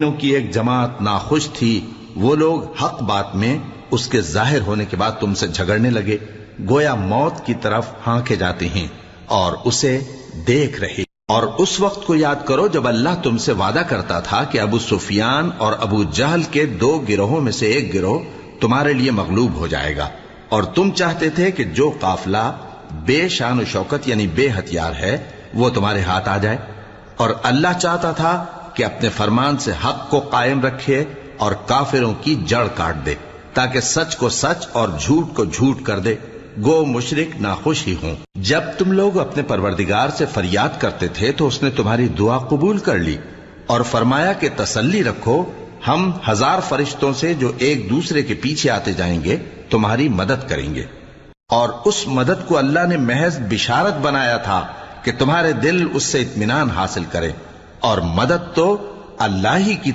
کی ایک جماعت ناخوش تھی، وہ لوگ حق بات میں اس کے ظاہر ہونے کے بعد تم سے جھگڑنے لگے، گویا موت کی طرف ہانکے جاتے ہیں اور اسے دیکھ رہے۔ اور اس وقت کو یاد کرو جب اللہ تم سے وعدہ کرتا تھا کہ ابو سفیان اور ابو جہل کے 2 گروہوں میں سے ایک گروہ تمہارے لیے مغلوب ہو جائے گا، اور تم چاہتے تھے کہ جو قافلہ بے شان و شوکت یعنی بے ہتھیار ہے وہ تمہارے ہاتھ آ جائے، اور اللہ چاہتا تھا کہ اپنے فرمان سے حق کو قائم رکھے اور کافروں کی جڑ کاٹ دے، تاکہ سچ کو سچ اور جھوٹ کو جھوٹ کر دے، گو مشرک ناخوش ہی ہوں۔ جب تم لوگ اپنے پروردگار سے فریاد کرتے تھے تو اس نے تمہاری دعا قبول کر لی اور فرمایا کہ تسلی رکھو، ہم 1000 فرشتوں سے جو ایک دوسرے کے پیچھے آتے جائیں گے تمہاری مدد کریں گے۔ اور اس مدد کو اللہ نے محض بشارت بنایا تھا کہ تمہارے دل اس سے اطمینان حاصل کریں، اور مدد تو اللہ ہی کی